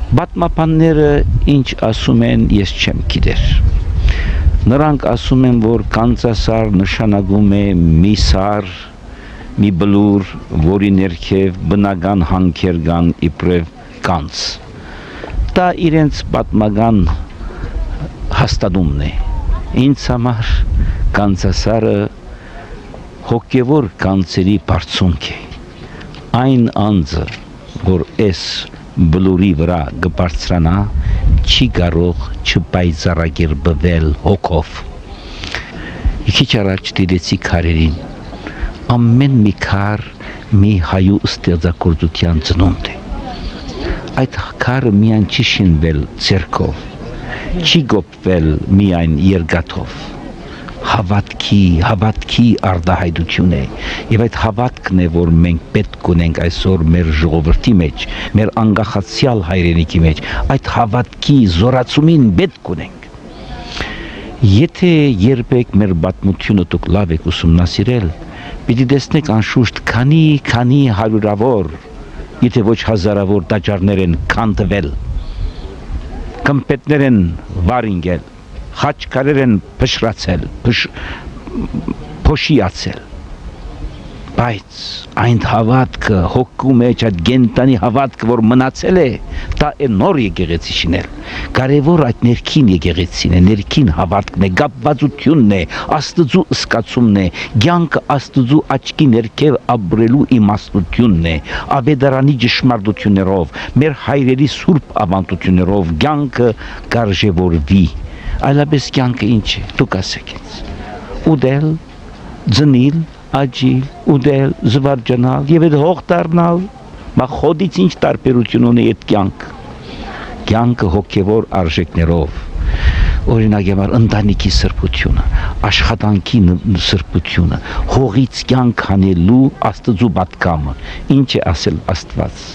Պատմաբանները ինչ ասում են, ես չեմ գիտեր։ Նրանք ասում են, որ կանծասար նշանակում է մի սար, մի բլուր, որի ներքև բնական հանքեր կան իբրև կանց։ Դա իրենց պատմական հաստատումն է։ Ինձ համար կանծասարը հոգևոր կանցերի բարձունք է։ Այն անձը, որ այս բլուրի վրա կբարձրանա, չի կարող չպայծառակերպվել հոգով։ Քիչ առաջ դիտեցի քարերին, ամեն մի քար մի հայու ստեղծագործության ծնունդ է։ Այդ քարը միայն չի շինվել ձեռքով, չի գոփվել միայն երկաթով, հավատքի արտահայտություն է, եւ այդ հավատքն է, որ մենք պետք ունենք այսօր մեր ժողովրդի մեջ, մեր անկախացյալ հայրենիքի մեջ, այդ հավատքի զորացումին պետք ունենք։ Եթե երբեք մեր պատմությունը դուք լավ եք ուսումնասիրել, պիտի տեսնեք անշուշտ քանի հարյուրավոր, եթե ոչ հազարավոր տաճարներ են քանդվել, կմպետներ են վարինգել, խաչքարեր են փշրացել, փոշիացել, բայց այն հավատքը հոգու մեջ, այդ գենտանի հավատքը, որ մնացել է, դա է նոր եկեղեցի շինել։ Կարևոր այդ ներքին եկեղեցին է, ներքին հավատքն է, կապվածությունն է, Աստծու սկացումն է, կյանքը Աստծու աչքի ներքև ապրելու իմաստությունն է, Աբեդարանի ճշմարտություններով, մեր հայրերի սուրբ ավանդություններով կյանքը կարժևորվի։ Այլապես կյանքը ինչ է, դուք ասեք ինձ, ուդել, ձնիլ, աճիլ, ուդել, զվարճանալ եւ այդ հող դառնալ, մա խոդից ինչ տարբերություն ունի այդ կյանքը հոգևոր արժեքներով, օրինակ համար ընտանիքի սրբությունը, աշխատանքի սրբությունը, հողից կյանք անելու Աստծու պատգամը, ինչ է ասել Աստված,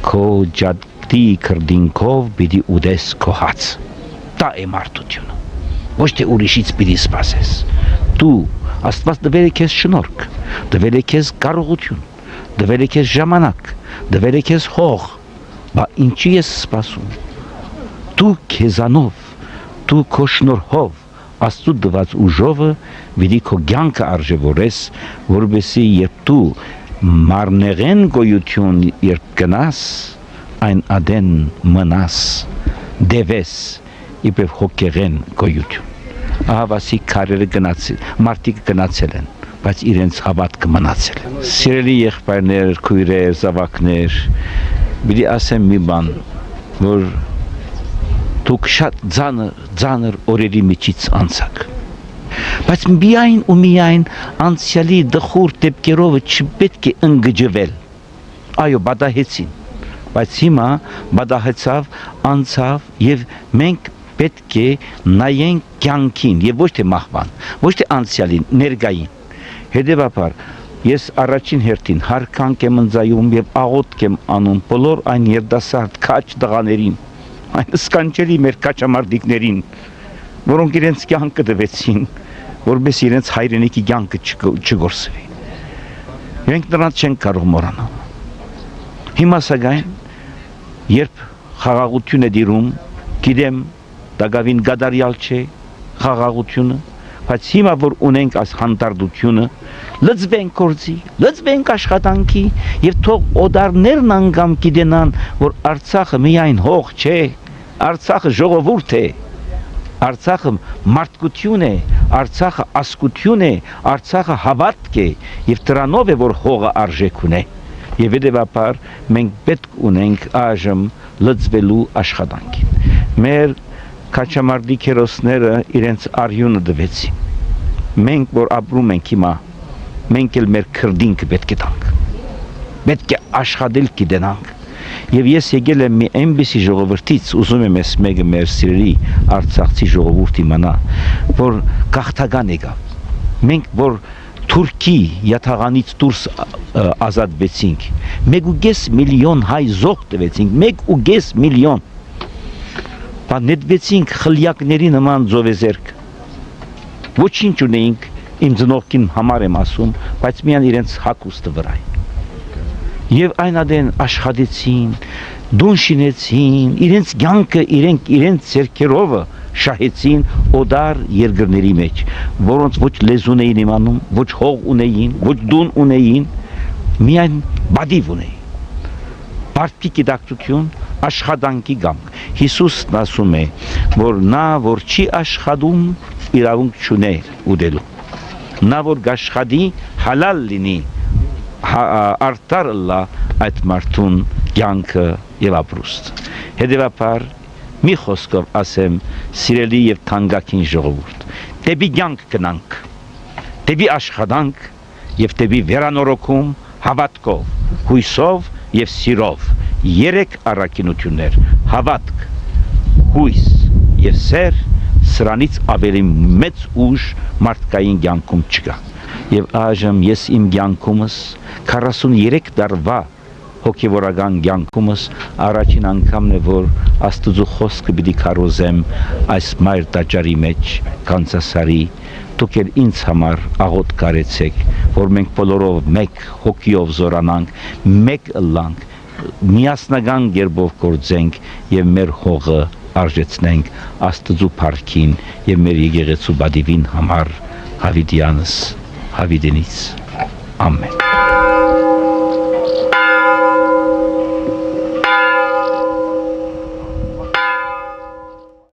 քո ջատի քրդինքով պիտի ուդես քո հաց։ Դա է մարդությունը, ոչ թե ուրիշից պիտի սպասես։ Դու Աստված տվել է քեզ շնորհք, տվել է քեզ կարողություն, տվել է քեզ ժամանակ, տվել է քեզ հող, բա ինչի ես սպասում։ Դու քեզանով, դու քո շնորհով Աստծու տված ուժովը պիտի քո կյանքը արժևորես, որովհետեւ երբ դու մարնեղեն գոյություն երբ գնաս, այն ադեն մնաս, դևես իբրև հոգեղեն գոյություն։ Ահավասի քարերը գնացել, մարդիկ գնացել են, բայց իրենց հավատքը մնացել է։ Սիրելի եղբայրներ, քույրեր, զավակներ, պիտի ասեմ մի բան, որ դուք շատ ծանր օրերի միջից անցաք։ Բայց միայն ու միայն անցյալի դխուր դեպքերով չպետք է ընկճվել։ Այո, բադահեցին, բայց հիմա բադահեցավ, անցավ եւ մենք պետք է նայենք կյանքին եւ ոչ թե մահվան, ոչ թե անցյալին, ներկային։ Հետևաբար ես առաջին հերթին հարկանք եմ ընծայում եւ աղոթք եմ անում բոլոր այն երդասարդ քաչ տղաներին, այն սկանչելի մեր քաչամարտիկներին, որոնք իրենց կյանքը տվեցին, որպես իրենց հայրենիքի կյանքը չգործվի։ Մենք նրանց չենք կարող մոռանալ։ Հիմա սակայն երբ խաղաղություն է դիրում, գիտեմ դակավին գադարյալ չէ խաղաղությունը, բայց հիմա որ ունենք այս հանդարտությունը, լծվենք գործի, լծվենք աշխատանքի եւ թող օդարներն անգամ գիտենան, որ Արցախը միայն հող չէ, Արցախը ժողովուրդ է, Արցախը մարդկություն է, Արցախը ասկություն է, Արցախը հավատք է եւ դրանով է որ հողը արժեք ունի։ Եվ հետևաբար մենք պետք ունենք այժմ լծվելու աշխատանքին։ Մեր քաչամարտիկ հերոսները իրենց արյունը տվեցին։ Մենք որ ապրում ենք հիմա, մենք էլ մեր քրդինքը պետք է տանք։ Պետք է աշխատել գիտենանք։ Եվ ես եկել եմ մի այնպիսի ժողովրդից, ուզում եմ ես մեկը մեր սիրելի արցախցի ժողովուրդ իմանա, որ գաղթական եկավ։ Մենք որ Թուրքի յաթաղանից դուրս ազատվեցինք, 1.5 միլիոն հայ զոհ տվեցինք, 1.5 միլիոն։ Նետվեցինք խլյակների նման ձովեզերք, ոչինչ ունեինք, իմ ծնողքին համար եմ ասում, բայց միան իրենց հագուստը վրա։ Եվ այն ադեն աշխատեցին, դուն շինեցին, իրենց կյանքը իրենց ձեռքերով շահեցին օդար երկրների մեջ, որոնց ոչ լեզուն էին իմանում, ոչ հող ունեին, ոչ դուն ունեին, միայն բադիվ ունեին։ Բարդի գիտակցություն, աշխատանքի կամք։ Հիսուսն ասում է, որ նա, որ չի աշխատում, իրավունք չունի ուտելու։ Նա, որ կաշխատի, հալալ լինի, արդար լա այդ մարդուն կյանքը եւ ապրուստ։ Հետևաբար մի խոսքով ասեմ, սիրելի եւ թանկագին ժողովուրդ, դեպի կյանք գնանք, դեպի աշխատանք եւ դեպի վերանորոգում հավատքով, հույսով եւ սիրով, երեք առաքինություններ՝ հավատք, հույս եւ սեր, սրանից ավելի մեծ ուժ մարդկային կյանքում չկա։ Եվ այժմ ես իմ կյանքումս 43 տարվա հոգևորական կյանքումս առաջին անգամն է, որ Աստծո խոսքը պիտի քարոզեմ այս մայր տաճարի մեջ, Կանցասարի, դուք էլ ինձ համար աղոտ կարեցեք, որ մենք բոլորով մեկ հոգիով զորանանք, մեկ ըլլանք, միասնական կերպով գործենք եւ մեր հողը արժեցնենք Աստծո փառքին եւ մեր եկեղեցու բադիվին համար հավիտյանս, հավիտենից, ամեն։